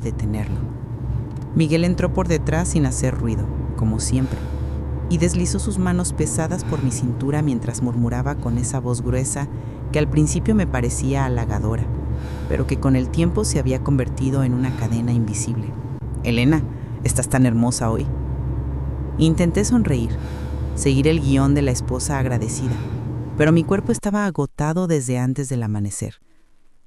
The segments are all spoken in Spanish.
detenerlo. Miguel entró por detrás sin hacer ruido, como siempre, y deslizó sus manos pesadas por mi cintura mientras murmuraba con esa voz gruesa que al principio me parecía halagadora, pero que con el tiempo se había convertido en una cadena invisible. «Elena, estás tan hermosa hoy». Intenté sonreír, seguir el guión de la esposa agradecida, pero mi cuerpo estaba agotado desde antes del amanecer.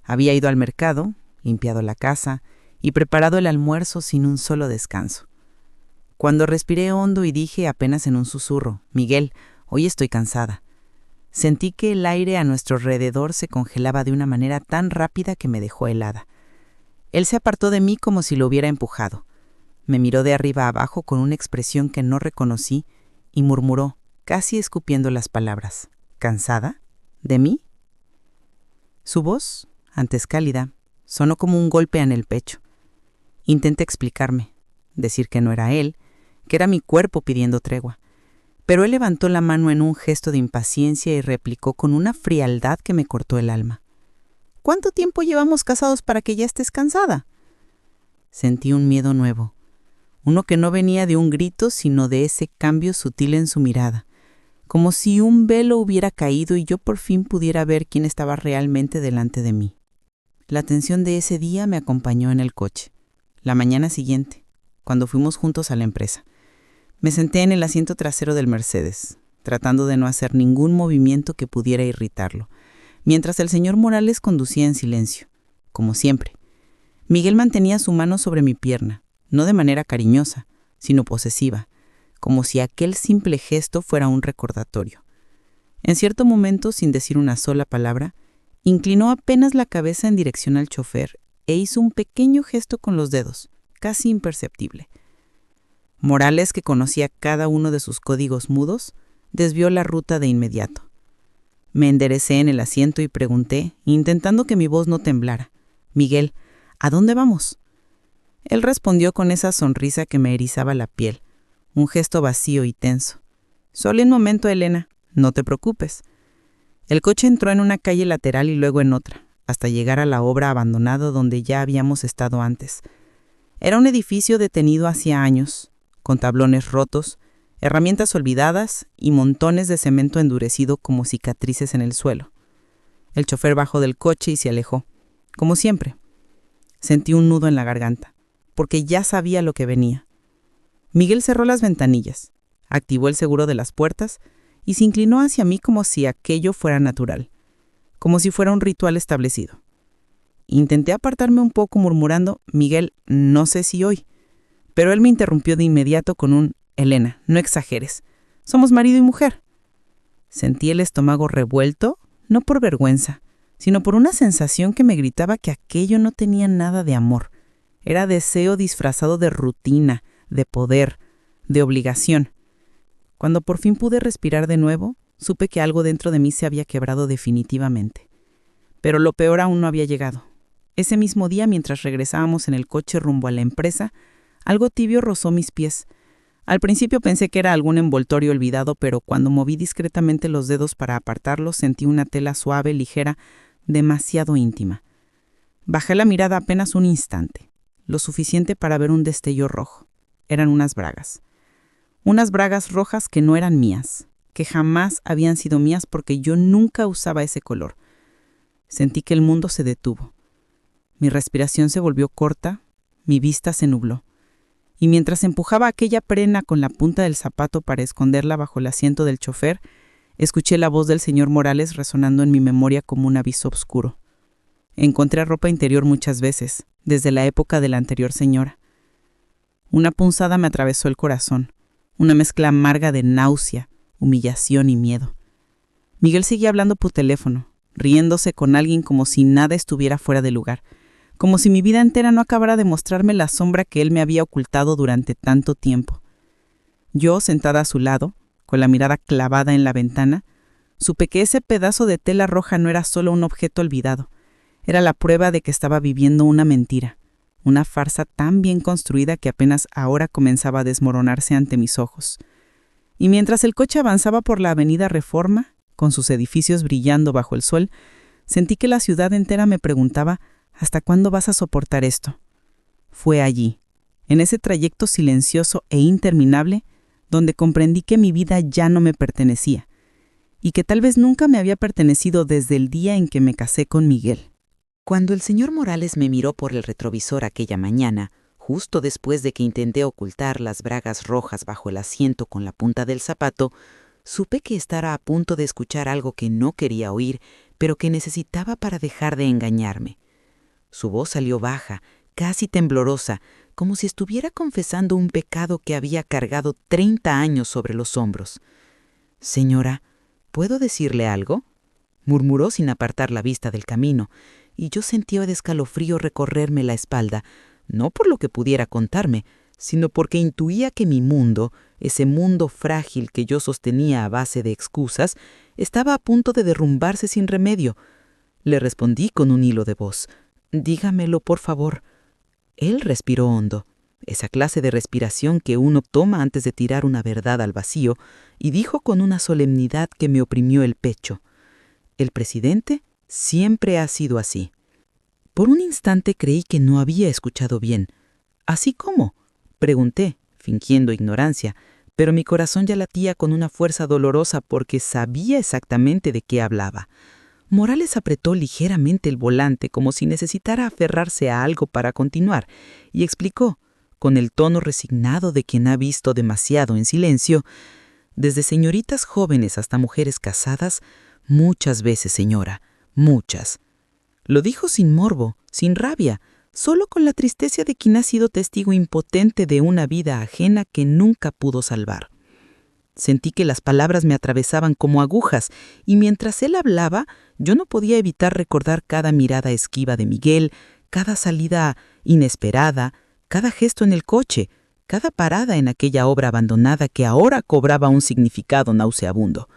Había ido al mercado, limpiado la casa y preparado el almuerzo sin un solo descanso. Cuando respiré hondo y dije apenas en un susurro, «Miguel, hoy estoy cansada», sentí que el aire a nuestro alrededor se congelaba de una manera tan rápida que me dejó helada. Él se apartó de mí como si lo hubiera empujado. Me miró de arriba a abajo con una expresión que no reconocí y murmuró, casi escupiendo las palabras, «¿Cansada? ¿De mí?». Su voz, antes cálida, sonó como un golpe en el pecho. Intenté explicarme, decir que no era él, que era mi cuerpo pidiendo tregua. Pero él levantó la mano en un gesto de impaciencia y replicó con una frialdad que me cortó el alma. «¿Cuánto tiempo llevamos casados para que ya estés cansada?». Sentí un miedo nuevo, uno que no venía de un grito, sino de ese cambio sutil en su mirada, como si un velo hubiera caído y yo por fin pudiera ver quién estaba realmente delante de mí. La tensión de ese día me acompañó en el coche. La mañana siguiente, cuando fuimos juntos a la empresa, me senté en el asiento trasero del Mercedes, tratando de no hacer ningún movimiento que pudiera irritarlo, mientras el señor Morales conducía en silencio, como siempre. Miguel mantenía su mano sobre mi pierna, no de manera cariñosa, sino posesiva, como si aquel simple gesto fuera un recordatorio. En cierto momento, sin decir una sola palabra, inclinó apenas la cabeza en dirección al chofer e hizo un pequeño gesto con los dedos, casi imperceptible. Morales, que conocía cada uno de sus códigos mudos, desvió la ruta de inmediato. Me enderecé en el asiento y pregunté, intentando que mi voz no temblara, «Miguel, ¿a dónde vamos?». Él respondió con esa sonrisa que me erizaba la piel, un gesto vacío y tenso. «Solo un momento, Elena, no te preocupes». El coche entró en una calle lateral y luego en otra, hasta llegar a la obra abandonada donde ya habíamos estado antes. Era un edificio detenido hacía años, con tablones rotos, herramientas olvidadas y montones de cemento endurecido como cicatrices en el suelo. El chofer bajó del coche y se alejó, como siempre. Sentí un nudo en la garganta, porque ya sabía lo que venía. Miguel cerró las ventanillas, activó el seguro de las puertas y se inclinó hacia mí como si aquello fuera natural, como si fuera un ritual establecido. Intenté apartarme un poco murmurando, «Miguel, no sé si hoy», pero él me interrumpió de inmediato con un «Elena, no exageres, somos marido y mujer». Sentí el estómago revuelto, no por vergüenza, sino por una sensación que me gritaba que aquello no tenía nada de amor. Era deseo disfrazado de rutina, de poder, de obligación. Cuando por fin pude respirar de nuevo, supe que algo dentro de mí se había quebrado definitivamente. Pero lo peor aún no había llegado. Ese mismo día, mientras regresábamos en el coche rumbo a la empresa, algo tibio rozó mis pies. Al principio pensé que era algún envoltorio olvidado, pero cuando moví discretamente los dedos para apartarlo, sentí una tela suave, ligera, demasiado íntima. Bajé la mirada apenas un instante, lo suficiente para ver un destello rojo. Eran unas bragas. Unas bragas rojas que no eran mías, que jamás habían sido mías porque yo nunca usaba ese color. Sentí que el mundo se detuvo. Mi respiración se volvió corta, mi vista se nubló. Y mientras empujaba aquella prenda con la punta del zapato para esconderla bajo el asiento del chofer, escuché la voz del señor Morales resonando en mi memoria como un aviso oscuro. Encontré ropa interior muchas veces, desde la época de la anterior señora. Una punzada me atravesó el corazón, una mezcla amarga de náusea, humillación y miedo. Miguel seguía hablando por teléfono, riéndose con alguien como si nada estuviera fuera de lugar, como si mi vida entera no acabara de mostrarme la sombra que él me había ocultado durante tanto tiempo. Yo, sentada a su lado, con la mirada clavada en la ventana, supe que ese pedazo de tela roja no era solo un objeto olvidado, era la prueba de que estaba viviendo una mentira, una farsa tan bien construida que apenas ahora comenzaba a desmoronarse ante mis ojos. Y mientras el coche avanzaba por la avenida Reforma, con sus edificios brillando bajo el sol, sentí que la ciudad entera me preguntaba, ¿hasta cuándo vas a soportar esto? Fue allí, en ese trayecto silencioso e interminable, donde comprendí que mi vida ya no me pertenecía, y que tal vez nunca me había pertenecido desde el día en que me casé con Miguel. Cuando el señor Morales me miró por el retrovisor aquella mañana, justo después de que intenté ocultar las bragas rojas bajo el asiento con la punta del zapato, supe que estaba a punto de escuchar algo que no quería oír, pero que necesitaba para dejar de engañarme. Su voz salió baja, casi temblorosa, como si estuviera confesando un pecado que había cargado 30 años sobre los hombros. «Señora, ¿puedo decirle algo?», murmuró sin apartar la vista del camino, y yo sentía de escalofrío recorrerme la espalda, no por lo que pudiera contarme, sino porque intuía que mi mundo, ese mundo frágil que yo sostenía a base de excusas, estaba a punto de derrumbarse sin remedio. Le respondí con un hilo de voz: «Dígamelo, por favor». Él respiró hondo, esa clase de respiración que uno toma antes de tirar una verdad al vacío, y dijo con una solemnidad que me oprimió el pecho: «El presidente siempre ha sido así». Por un instante creí que no había escuchado bien. «¿Así cómo?», pregunté, fingiendo ignorancia, pero mi corazón ya latía con una fuerza dolorosa porque sabía exactamente de qué hablaba. Morales apretó ligeramente el volante como si necesitara aferrarse a algo para continuar, y explicó, con el tono resignado de quien ha visto demasiado en silencio: «Desde señoritas jóvenes hasta mujeres casadas, muchas veces, señora, muchas». Lo dijo sin morbo, sin rabia, solo con la tristeza de quien ha sido testigo impotente de una vida ajena que nunca pudo salvar. Sentí que las palabras me atravesaban como agujas, y mientras él hablaba, yo no podía evitar recordar cada mirada esquiva de Miguel, cada salida inesperada, cada gesto en el coche, cada parada en aquella obra abandonada que ahora cobraba un significado nauseabundo.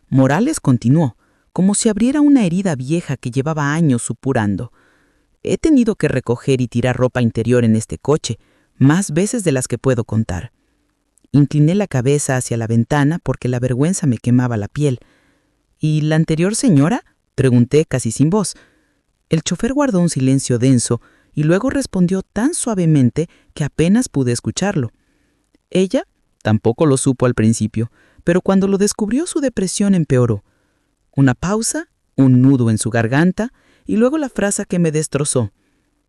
Morales continuó, como si abriera una herida vieja que llevaba años supurando: «He tenido que recoger y tirar ropa interior en este coche, más veces de las que puedo contar». Incliné la cabeza hacia la ventana porque la vergüenza me quemaba la piel. «¿Y la anterior señora?», pregunté casi sin voz. El chofer guardó un silencio denso y luego respondió tan suavemente que apenas pude escucharlo. Ella tampoco lo supo al principio, pero cuando lo descubrió su depresión empeoró. Una pausa, un nudo en su garganta y luego la frase que me destrozó.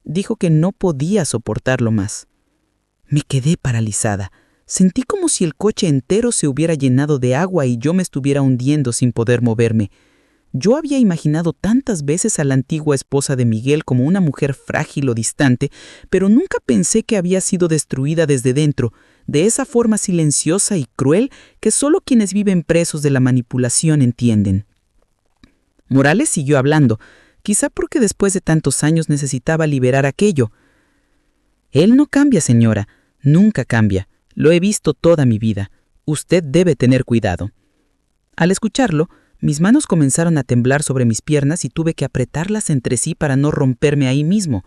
Dijo que no podía soportarlo más. Me quedé paralizada. Sentí como si el coche entero se hubiera llenado de agua y yo me estuviera hundiendo sin poder moverme. Yo había imaginado tantas veces a la antigua esposa de Miguel como una mujer frágil o distante, pero nunca pensé que había sido destruida desde dentro, de esa forma silenciosa y cruel que solo quienes viven presos de la manipulación entienden. Morales siguió hablando, quizá porque después de tantos años necesitaba liberar aquello. «Él no cambia, señora, nunca cambia. Lo he visto toda mi vida. Usted debe tener cuidado». Al escucharlo, mis manos comenzaron a temblar sobre mis piernas y tuve que apretarlas entre sí para no romperme ahí mismo.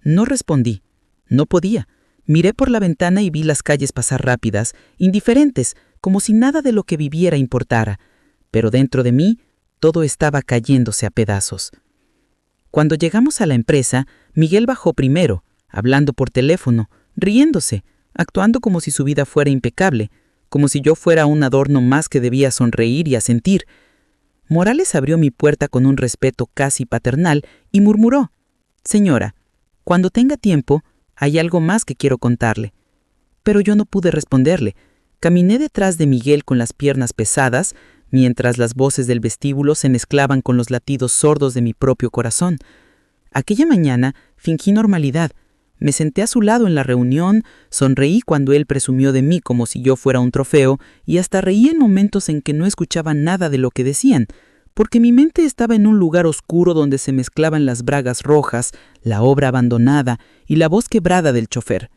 No respondí. No podía. Miré por la ventana y vi las calles pasar rápidas, indiferentes, como si nada de lo que viviera importara. Pero dentro de mí, todo estaba cayéndose a pedazos. Cuando llegamos a la empresa, Miguel bajó primero, hablando por teléfono, riéndose, actuando como si su vida fuera impecable, como si yo fuera un adorno más que debía sonreír y asentir. Morales abrió mi puerta con un respeto casi paternal y murmuró: «Señora, cuando tenga tiempo, hay algo más que quiero contarle». Pero yo no pude responderle. Caminé detrás de Miguel con las piernas pesadas, mientras las voces del vestíbulo se mezclaban con los latidos sordos de mi propio corazón. Aquella mañana fingí normalidad. Me senté a su lado en la reunión, sonreí cuando él presumió de mí como si yo fuera un trofeo y hasta reí en momentos en que no escuchaba nada de lo que decían, porque mi mente estaba en un lugar oscuro donde se mezclaban las bragas rojas, la obra abandonada y la voz quebrada del chofer.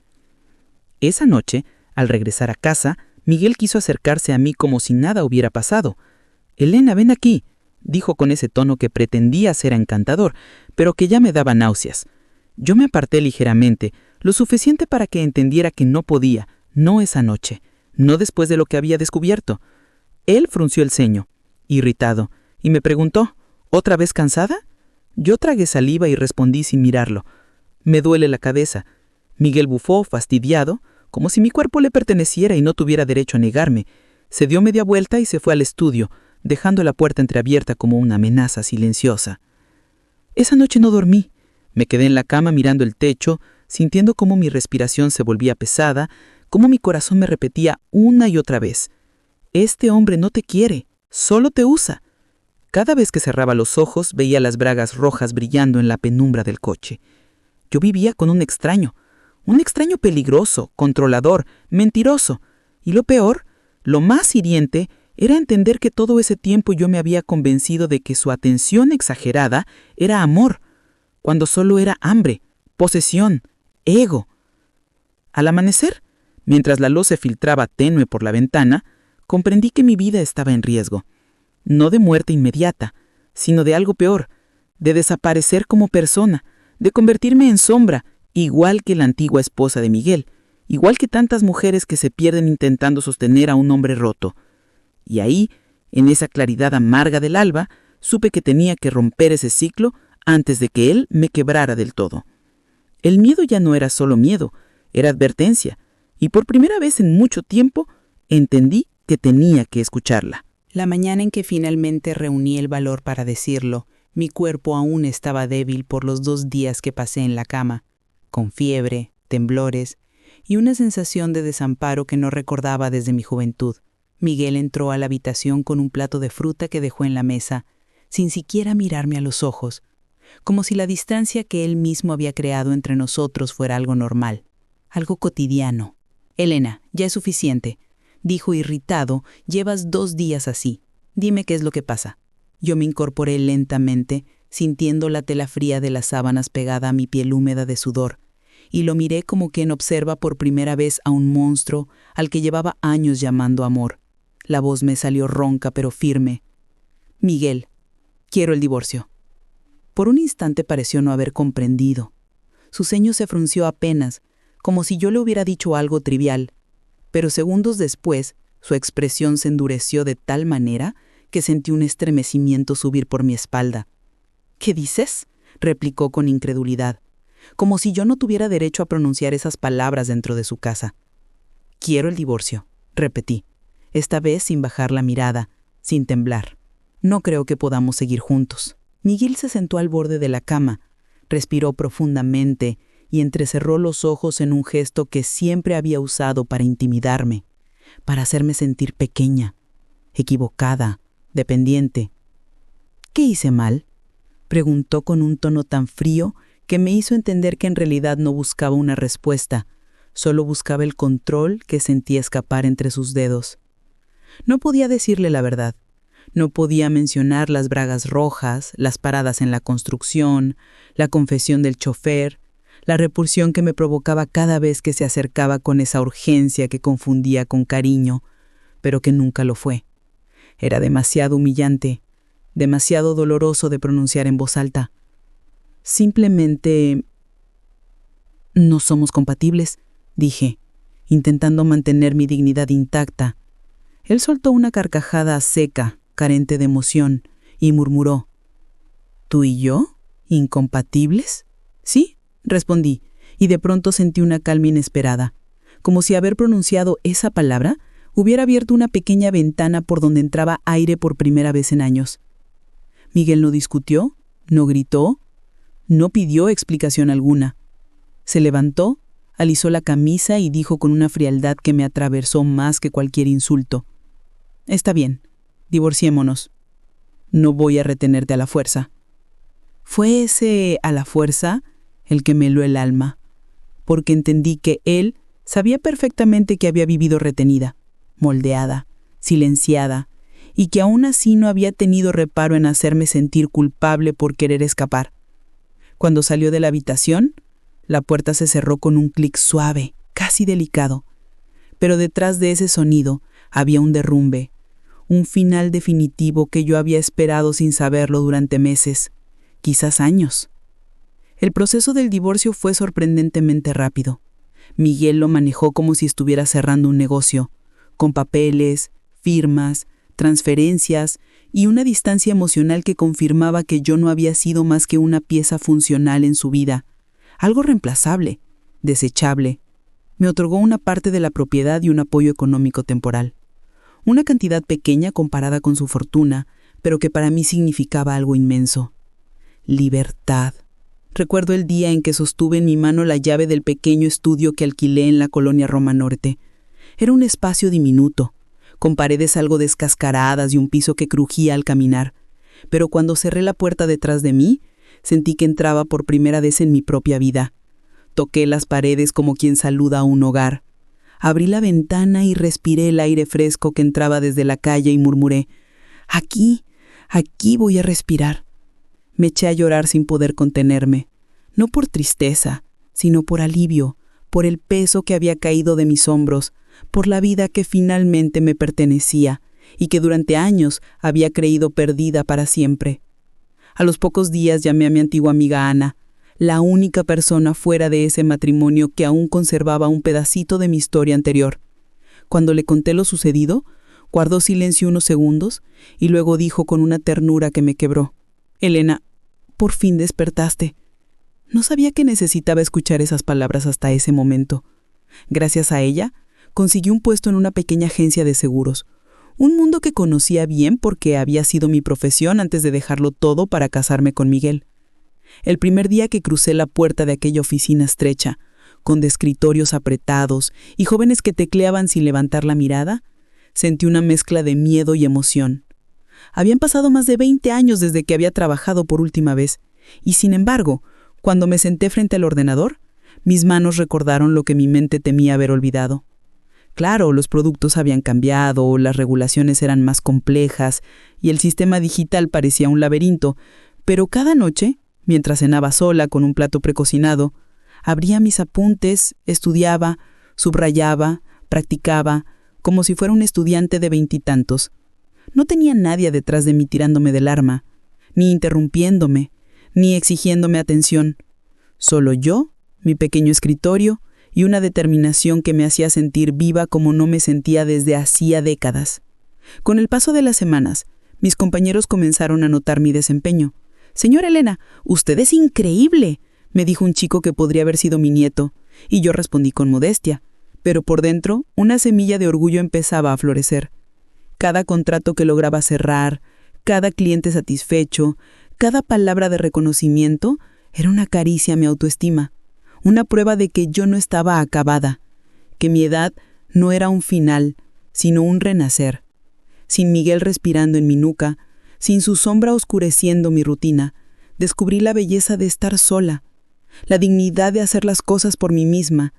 Esa noche, al regresar a casa, Miguel quiso acercarse a mí como si nada hubiera pasado. «Elena, ven aquí», dijo con ese tono que pretendía ser encantador, pero que ya me daba náuseas. Yo me aparté ligeramente, lo suficiente para que entendiera que no podía, no esa noche, no después de lo que había descubierto. Él frunció el ceño, irritado, y me preguntó: «¿Otra vez cansada?». Yo tragué saliva y respondí sin mirarlo: «Me duele la cabeza». Miguel bufó, fastidiado, como si mi cuerpo le perteneciera y no tuviera derecho a negarme. Se dio media vuelta y se fue al estudio, dejando la puerta entreabierta como una amenaza silenciosa. Esa noche no dormí. Me quedé en la cama mirando el techo, sintiendo cómo mi respiración se volvía pesada, cómo mi corazón me repetía una y otra vez: «Este hombre no te quiere, solo te usa». Cada vez que cerraba los ojos veía las bragas rojas brillando en la penumbra del coche. Yo vivía con un extraño peligroso, controlador, mentiroso. Y lo peor, lo más hiriente, era entender que todo ese tiempo yo me había convencido de que su atención exagerada era amor, cuando solo era hambre, posesión, ego. Al amanecer, mientras la luz se filtraba tenue por la ventana, comprendí que mi vida estaba en riesgo. No de muerte inmediata, sino de algo peor, de desaparecer como persona, de convertirme en sombra, igual que la antigua esposa de Miguel, igual que tantas mujeres que se pierden intentando sostener a un hombre roto. Y ahí, en esa claridad amarga del alba, supe que tenía que romper ese ciclo antes de que él me quebrara del todo. El miedo ya no era solo miedo, era advertencia, y por primera vez en mucho tiempo entendí que tenía que escucharla. La mañana en que finalmente reuní el valor para decirlo, mi cuerpo aún estaba débil por los 2 días que pasé en la cama, con fiebre, temblores y una sensación de desamparo que no recordaba desde mi juventud. Miguel entró a la habitación con un plato de fruta que dejó en la mesa, sin siquiera mirarme a los ojos, como si la distancia que él mismo había creado entre nosotros fuera algo normal, algo cotidiano. «Elena, ya es suficiente», dijo irritado. «Llevas 2 días así. Dime qué es lo que pasa». Yo me incorporé lentamente, sintiendo la tela fría de las sábanas pegada a mi piel húmeda de sudor, y lo miré como quien observa por primera vez a un monstruo al que llevaba años llamando amor. La voz me salió ronca pero firme. «Miguel, quiero el divorcio». Por un instante pareció no haber comprendido. Su ceño se frunció apenas, como si yo le hubiera dicho algo trivial, pero segundos después su expresión se endureció de tal manera que sentí un estremecimiento subir por mi espalda. «¿Qué dices?», replicó con incredulidad, como si yo no tuviera derecho a pronunciar esas palabras dentro de su casa. «Quiero el divorcio», repetí, esta vez sin bajar la mirada, sin temblar. «No creo que podamos seguir juntos». Miguel se sentó al borde de la cama, respiró profundamente y entrecerró los ojos en un gesto que siempre había usado para intimidarme, para hacerme sentir pequeña, equivocada, dependiente. «¿Qué hice mal?», preguntó con un tono tan frío que me hizo entender que en realidad no buscaba una respuesta, solo buscaba el control que sentía escapar entre sus dedos. No podía decirle la verdad. No podía mencionar las bragas rojas, las paradas en la construcción, la confesión del chofer, la repulsión que me provocaba cada vez que se acercaba con esa urgencia que confundía con cariño, pero que nunca lo fue. Era demasiado humillante, demasiado doloroso de pronunciar en voz alta. «Simplemente no somos compatibles», dije, intentando mantener mi dignidad intacta. Él soltó una carcajada seca, carente de emoción, y murmuró: «¿Tú y yo? ¿Incompatibles?». «Sí», respondí, y de pronto sentí una calma inesperada, como si haber pronunciado esa palabra hubiera abierto una pequeña ventana por donde entraba aire por primera vez en años. Miguel no discutió, no gritó, no pidió explicación alguna. Se levantó, alisó la camisa y dijo con una frialdad que me atravesó más que cualquier insulto: «Está bien, divorciémonos. No voy a retenerte a la fuerza». Fue ese «a la fuerza» el que me heló el alma, porque entendí que él sabía perfectamente que había vivido retenida, moldeada, silenciada, y que aún así no había tenido reparo en hacerme sentir culpable por querer escapar. Cuando salió de la habitación, la puerta se cerró con un clic suave, casi delicado, pero detrás de ese sonido había un derrumbe, un final definitivo que yo había esperado sin saberlo durante meses, quizás años. El proceso del divorcio fue sorprendentemente rápido. Miguel lo manejó como si estuviera cerrando un negocio, con papeles, firmas, transferencias y una distancia emocional que confirmaba que yo no había sido más que una pieza funcional en su vida, algo reemplazable, desechable, me otorgó una parte de la propiedad y un apoyo económico temporal. Una cantidad pequeña comparada con su fortuna, pero que para mí significaba algo inmenso. Libertad. Recuerdo el día en que sostuve en mi mano la llave del pequeño estudio que alquilé en la colonia Roma Norte. Era un espacio diminuto, con paredes algo descascaradas y un piso que crujía al caminar. Pero cuando cerré la puerta detrás de mí, sentí que entraba por primera vez en mi propia vida. Toqué las paredes como quien saluda a un hogar. Abrí la ventana y respiré el aire fresco que entraba desde la calle y murmuré: aquí voy a respirar. Me eché a llorar sin poder contenerme, no por tristeza, sino por alivio, por el peso que había caído de mis hombros, por la vida que finalmente me pertenecía y que durante años había creído perdida para siempre. A los pocos días llamé a mi antigua amiga Ana, la única persona fuera de ese matrimonio que aún conservaba un pedacito de mi historia anterior. Cuando le conté lo sucedido, guardó silencio unos segundos y luego dijo con una ternura que me quebró: Elena, por fin despertaste. No sabía que necesitaba escuchar esas palabras hasta ese momento. Gracias a ella, conseguí un puesto en una pequeña agencia de seguros, un mundo que conocía bien porque había sido mi profesión antes de dejarlo todo para casarme con Miguel. El primer día que crucé la puerta de aquella oficina estrecha, con escritorios apretados y jóvenes que tecleaban sin levantar la mirada, sentí una mezcla de miedo y emoción. Habían pasado más de 20 años desde que había trabajado por última vez, y sin embargo, cuando me senté frente al ordenador, mis manos recordaron lo que mi mente temía haber olvidado. Claro, los productos habían cambiado, las regulaciones eran más complejas y el sistema digital parecía un laberinto, pero cada noche, mientras cenaba sola con un plato precocinado, abría mis apuntes, estudiaba, subrayaba, practicaba, como si fuera un estudiante de 20 y tantos. No tenía nadie detrás de mí tirándome del arma, ni interrumpiéndome, ni exigiéndome atención. Solo yo, mi pequeño escritorio y una determinación que me hacía sentir viva como no me sentía desde hacía décadas. Con el paso de las semanas, mis compañeros comenzaron a notar mi desempeño. «Señora Elena, usted es increíble», me dijo un chico que podría haber sido mi nieto, y yo respondí con modestia. Pero por dentro, una semilla de orgullo empezaba a florecer. Cada contrato que lograba cerrar, cada cliente satisfecho, cada palabra de reconocimiento era una caricia a mi autoestima, una prueba de que yo no estaba acabada, que mi edad no era un final, sino un renacer. Sin Miguel respirando en mi nuca, sin su sombra oscureciendo mi rutina, descubrí la belleza de estar sola, la dignidad de hacer las cosas por mí misma,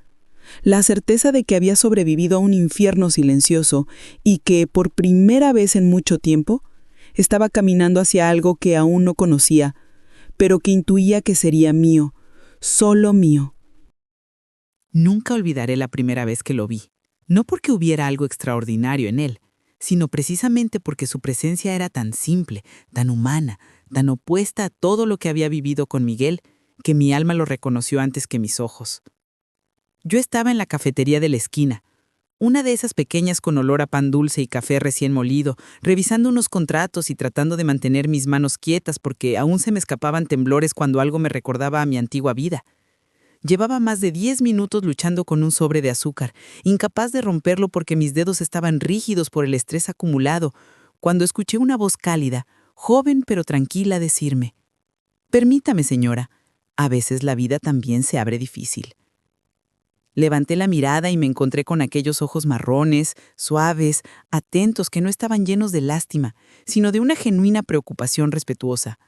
la certeza de que había sobrevivido a un infierno silencioso y que, por primera vez en mucho tiempo, estaba caminando hacia algo que aún no conocía, pero que intuía que sería mío, solo mío. Nunca olvidaré la primera vez que lo vi, no porque hubiera algo extraordinario en él, sino precisamente porque su presencia era tan simple, tan humana, tan opuesta a todo lo que había vivido con Miguel, que mi alma lo reconoció antes que mis ojos. Yo estaba en la cafetería de la esquina, una de esas pequeñas con olor a pan dulce y café recién molido, revisando unos contratos y tratando de mantener mis manos quietas porque aún se me escapaban temblores cuando algo me recordaba a mi antigua vida. Llevaba más de 10 minutos luchando con un sobre de azúcar, incapaz de romperlo porque mis dedos estaban rígidos por el estrés acumulado, cuando escuché una voz cálida, joven pero tranquila, decirme: «Permítame, señora, a veces la vida también se abre difícil». Levanté la mirada y me encontré con aquellos ojos marrones, suaves, atentos, que no estaban llenos de lástima, sino de una genuina preocupación respetuosa.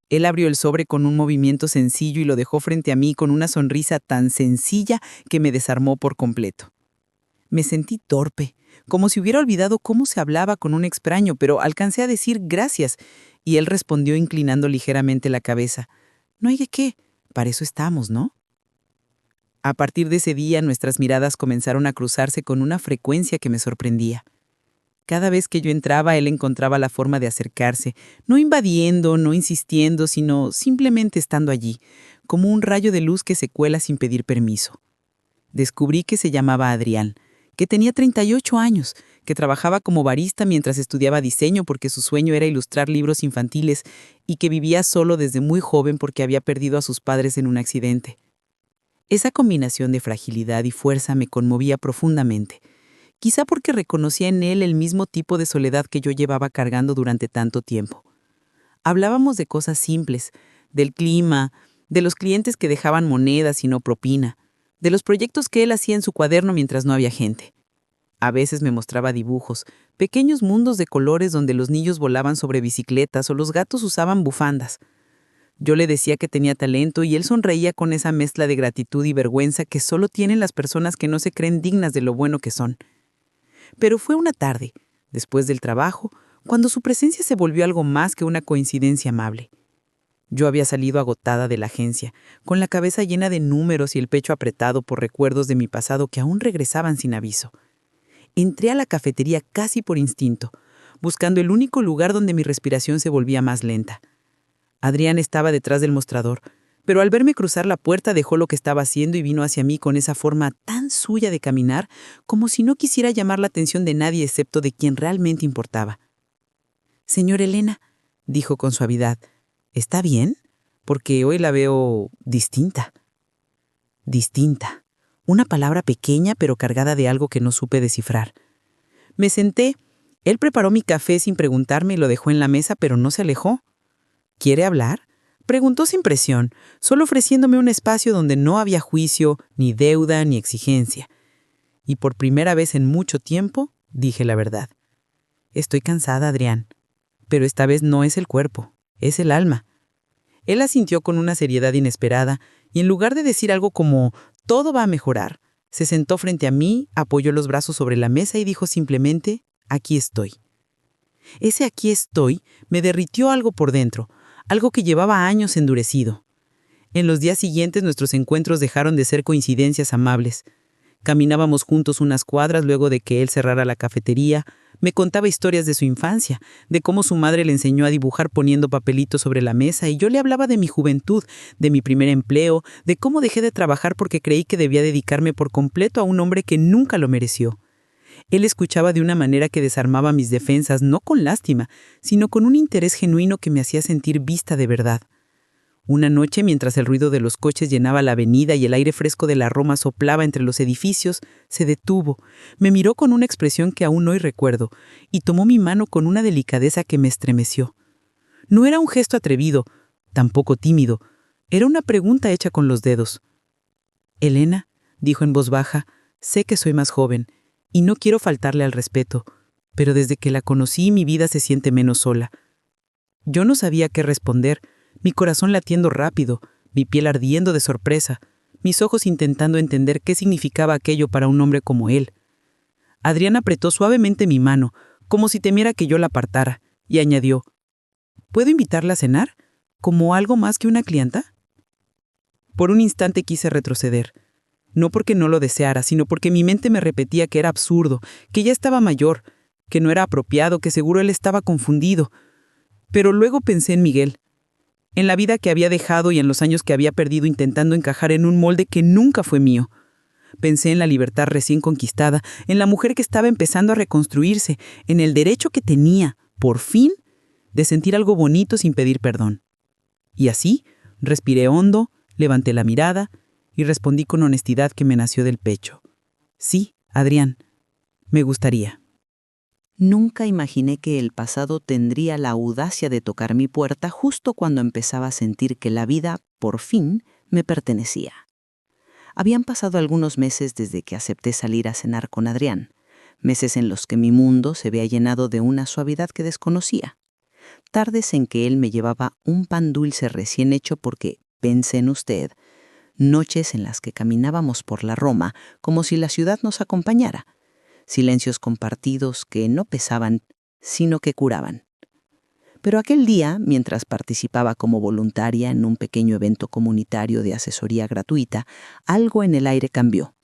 Él abrió el sobre con un movimiento sencillo y lo dejó frente a mí con una sonrisa tan sencilla que me desarmó por completo. Me sentí torpe, como si hubiera olvidado cómo se hablaba con un extraño, pero alcancé a decir gracias, y él respondió inclinando ligeramente la cabeza: «No hay de qué, para eso estamos, ¿no?». A partir de ese día, nuestras miradas comenzaron a cruzarse con una frecuencia que me sorprendía. Cada vez que yo entraba, él encontraba la forma de acercarse, no invadiendo, no insistiendo, sino simplemente estando allí, como un rayo de luz que se cuela sin pedir permiso. Descubrí que se llamaba Adrián, que tenía 38 años, que trabajaba como barista mientras estudiaba diseño porque su sueño era ilustrar libros infantiles y que vivía solo desde muy joven porque había perdido a sus padres en un accidente. Esa combinación de fragilidad y fuerza me conmovía profundamente, quizá porque reconocía en él el mismo tipo de soledad que yo llevaba cargando durante tanto tiempo. Hablábamos de cosas simples, del clima, de los clientes que dejaban monedas y no propina, de los proyectos que él hacía en su cuaderno mientras no había gente. A veces me mostraba dibujos, pequeños mundos de colores donde los niños volaban sobre bicicletas o los gatos usaban bufandas. Yo le decía que tenía talento y él sonreía con esa mezcla de gratitud y vergüenza que solo tienen las personas que no se creen dignas de lo bueno que son. Pero fue una tarde, después del trabajo, cuando su presencia se volvió algo más que una coincidencia amable. Yo había salido agotada de la agencia, con la cabeza llena de números y el pecho apretado por recuerdos de mi pasado que aún regresaban sin aviso. Entré a la cafetería casi por instinto, buscando el único lugar donde mi respiración se volvía más lenta. Adrián estaba detrás del mostrador, pero al verme cruzar la puerta dejó lo que estaba haciendo y vino hacia mí con esa forma tan suya de caminar, como si no quisiera llamar la atención de nadie excepto de quien realmente importaba. «Señor Elena», dijo con suavidad, «¿está bien? Porque hoy la veo distinta». Distinta. Una palabra pequeña pero cargada de algo que no supe descifrar. Me senté. Él preparó mi café sin preguntarme y lo dejó en la mesa, pero no se alejó. «¿Quiere hablar?», preguntó sin presión, solo ofreciéndome un espacio donde no había juicio, ni deuda, ni exigencia. Y por primera vez en mucho tiempo, dije la verdad. «Estoy cansada, Adrián. Pero esta vez no es el cuerpo, es el alma». Él asintió con una seriedad inesperada y en lugar de decir algo como «todo va a mejorar», se sentó frente a mí, apoyó los brazos sobre la mesa y dijo simplemente «aquí estoy». Ese «aquí estoy» me derritió algo por dentro, algo que llevaba años endurecido. En los días siguientes nuestros encuentros dejaron de ser coincidencias amables. Caminábamos juntos unas cuadras luego de que él cerrara la cafetería. Me contaba historias de su infancia, de cómo su madre le enseñó a dibujar poniendo papelitos sobre la mesa y yo le hablaba de mi juventud, de mi primer empleo, de cómo dejé de trabajar porque creí que debía dedicarme por completo a un hombre que nunca lo mereció. Él escuchaba de una manera que desarmaba mis defensas, no con lástima, sino con un interés genuino que me hacía sentir vista de verdad. Una noche, mientras el ruido de los coches llenaba la avenida y el aire fresco de la Roma soplaba entre los edificios, se detuvo, me miró con una expresión que aún hoy recuerdo, y tomó mi mano con una delicadeza que me estremeció. No era un gesto atrevido, tampoco tímido, era una pregunta hecha con los dedos. «Elena», dijo en voz baja, «sé que soy más joven, y no quiero faltarle al respeto, pero desde que la conocí mi vida se siente menos sola». Yo no sabía qué responder, mi corazón latiendo rápido, mi piel ardiendo de sorpresa, mis ojos intentando entender qué significaba aquello para un hombre como él. Adrián apretó suavemente mi mano, como si temiera que yo la apartara, y añadió, «¿Puedo invitarla a cenar? ¿Como algo más que una clienta?» Por un instante quise retroceder. No porque no lo deseara, sino porque mi mente me repetía que era absurdo, que ya estaba mayor, que no era apropiado, que seguro él estaba confundido. Pero luego pensé en Miguel, en la vida que había dejado y en los años que había perdido intentando encajar en un molde que nunca fue mío. Pensé en la libertad recién conquistada, en la mujer que estaba empezando a reconstruirse, en el derecho que tenía, por fin, de sentir algo bonito sin pedir perdón. Y así, respiré hondo, levanté la mirada y respondí con honestidad que me nació del pecho. «Sí, Adrián, me gustaría». Nunca imaginé que el pasado tendría la audacia de tocar mi puerta justo cuando empezaba a sentir que la vida, por fin, me pertenecía. Habían pasado algunos meses desde que acepté salir a cenar con Adrián, meses en los que mi mundo se había llenado de una suavidad que desconocía. Tardes en que él me llevaba un pan dulce recién hecho porque, pensé en usted, noches en las que caminábamos por la Roma como si la ciudad nos acompañara. Silencios compartidos que no pesaban, sino que curaban. Pero aquel día, mientras participaba como voluntaria en un pequeño evento comunitario de asesoría gratuita, algo en el aire cambió.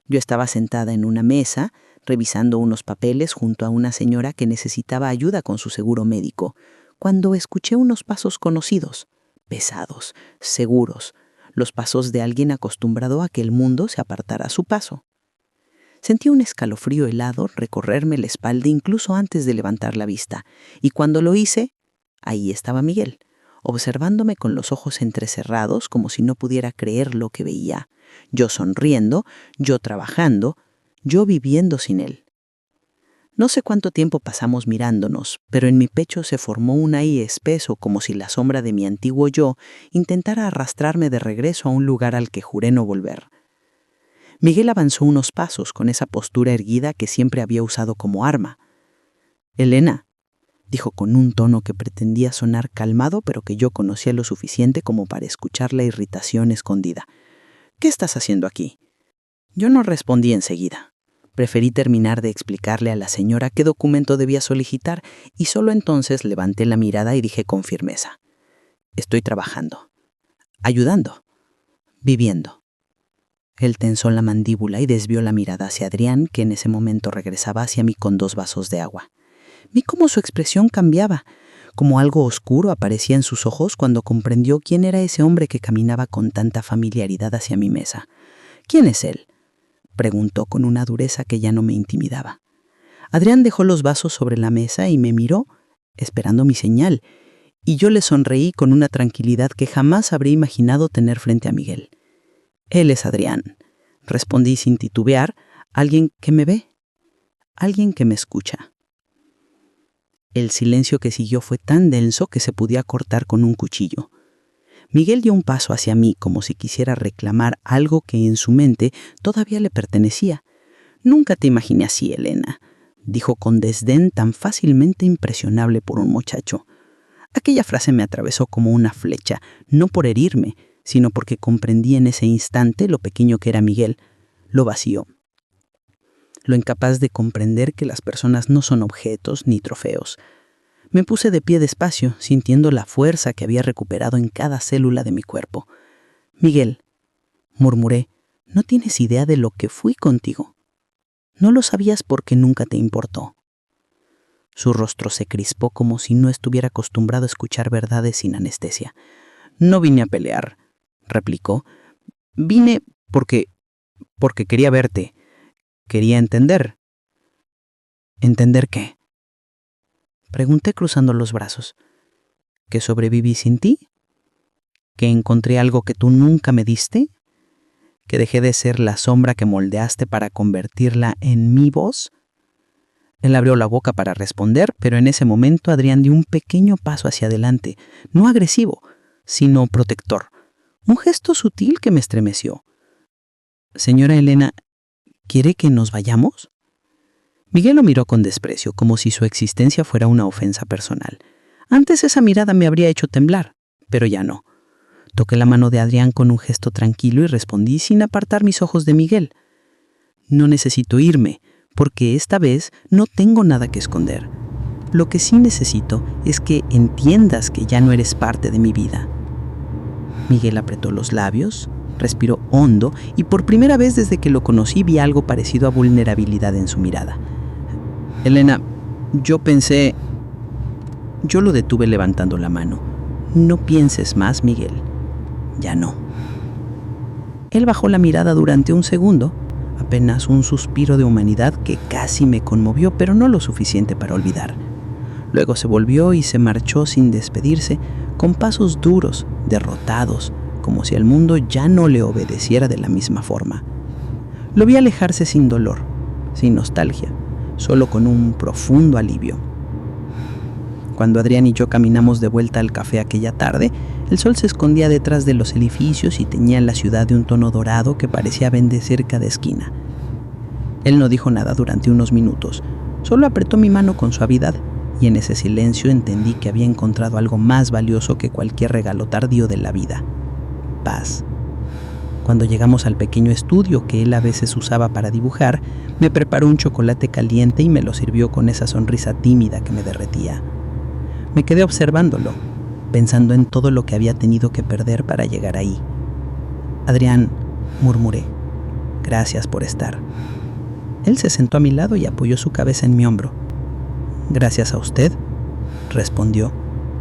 Yo estaba sentada en una mesa, revisando unos papeles junto a una señora que necesitaba ayuda con su seguro médico, cuando escuché unos pasos conocidos, pesados, seguros, los pasos de alguien acostumbrado a que el mundo se apartara a su paso. Sentí un escalofrío helado recorrerme la espalda incluso antes de levantar la vista, y cuando lo hice, ahí estaba Miguel, observándome con los ojos entrecerrados como si no pudiera creer lo que veía. Yo sonriendo, yo trabajando, yo viviendo sin él. No sé cuánto tiempo pasamos mirándonos, pero en mi pecho se formó un aire espeso como si la sombra de mi antiguo yo intentara arrastrarme de regreso a un lugar al que juré no volver. Miguel avanzó unos pasos con esa postura erguida que siempre había usado como arma. «Elena», dijo con un tono que pretendía sonar calmado, pero que yo conocía lo suficiente como para escuchar la irritación escondida. «¿Qué estás haciendo aquí?». Yo no respondí enseguida. Preferí terminar de explicarle a la señora qué documento debía solicitar y solo entonces levanté la mirada y dije con firmeza: «Estoy trabajando, ayudando, viviendo». Él tensó la mandíbula y desvió la mirada hacia Adrián, que en ese momento regresaba hacia mí con 2 vasos de agua. Vi cómo su expresión cambiaba, como algo oscuro aparecía en sus ojos cuando comprendió quién era ese hombre que caminaba con tanta familiaridad hacia mi mesa. «¿Quién es él?», preguntó con una dureza que ya no me intimidaba. Adrián dejó los vasos sobre la mesa y me miró, esperando mi señal, y yo le sonreí con una tranquilidad que jamás habría imaginado tener frente a Miguel. «Él es Adrián», respondí sin titubear, «alguien que me ve, alguien que me escucha». El silencio que siguió fue tan denso que se podía cortar con un cuchillo. Miguel dio un paso hacia mí como si quisiera reclamar algo que en su mente todavía le pertenecía. «Nunca te imaginé así, Elena», dijo con desdén tan fácilmente impresionable por un muchacho. Aquella frase me atravesó como una flecha, no por herirme, sino porque comprendí en ese instante lo pequeño que era Miguel, lo vacío, lo incapaz de comprender que las personas no son objetos ni trofeos. Me puse de pie despacio, sintiendo la fuerza que había recuperado en cada célula de mi cuerpo. «Miguel», murmuré, «no tienes idea de lo que fui contigo. No lo sabías porque nunca te importó». Su rostro se crispó como si no estuviera acostumbrado a escuchar verdades sin anestesia. «No vine a pelear», replicó. «Vine porque quería verte. Quería entender». «¿Entender qué?», pregunté cruzando los brazos. «¿Que sobreviví sin ti? ¿Que encontré algo que tú nunca me diste? ¿Que dejé de ser la sombra que moldeaste para convertirla en mi voz?». Él abrió la boca para responder, pero en ese momento Adrián dio un pequeño paso hacia adelante, no agresivo, sino protector. Un gesto sutil que me estremeció. «Señora Elena, ¿quiere que nos vayamos?». Miguel lo miró con desprecio, como si su existencia fuera una ofensa personal. Antes esa mirada me habría hecho temblar, pero ya no. Toqué la mano de Adrián con un gesto tranquilo y respondí sin apartar mis ojos de Miguel: «No necesito irme, porque esta vez no tengo nada que esconder. Lo que sí necesito es que entiendas que ya no eres parte de mi vida». Miguel apretó los labios, respiró hondo y por primera vez desde que lo conocí vi algo parecido a vulnerabilidad en su mirada. «Elena, yo pensé…». Yo lo detuve levantando la mano. «No pienses más, Miguel. Ya no». Él bajó la mirada durante un segundo, apenas un suspiro de humanidad que casi me conmovió, pero no lo suficiente para olvidar. Luego se volvió y se marchó sin despedirse, con pasos duros, derrotados, como si el mundo ya no le obedeciera de la misma forma. Lo vi alejarse sin dolor, sin nostalgia, solo con un profundo alivio. Cuando Adrián y yo caminamos de vuelta al café aquella tarde, el sol se escondía detrás de los edificios y teñía la ciudad de un tono dorado que parecía bendecer cada esquina. Él no dijo nada durante unos minutos, solo apretó mi mano con suavidad, y en ese silencio entendí que había encontrado algo más valioso que cualquier regalo tardío de la vida: paz. Cuando llegamos al pequeño estudio que él a veces usaba para dibujar, me preparó un chocolate caliente y me lo sirvió con esa sonrisa tímida que me derretía. Me quedé observándolo, pensando en todo lo que había tenido que perder para llegar ahí. «Adrián», murmuré, «gracias por estar». Él se sentó a mi lado y apoyó su cabeza en mi hombro. «Gracias a usted», respondió,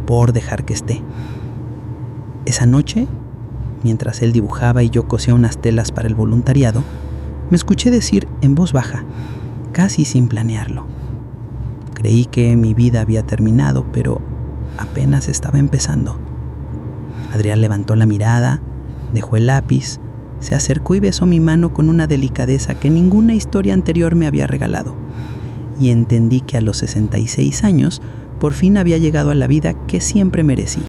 «por dejar que esté». Esa noche, mientras él dibujaba y yo cosía unas telas para el voluntariado, me escuché decir en voz baja, casi sin planearlo: «Creí que mi vida había terminado, pero apenas estaba empezando». Adrián levantó la mirada, dejó el lápiz, se acercó y besó mi mano con una delicadeza que ninguna historia anterior me había regalado. Y entendí que a los 66 años por fin había llegado a la vida que siempre merecí.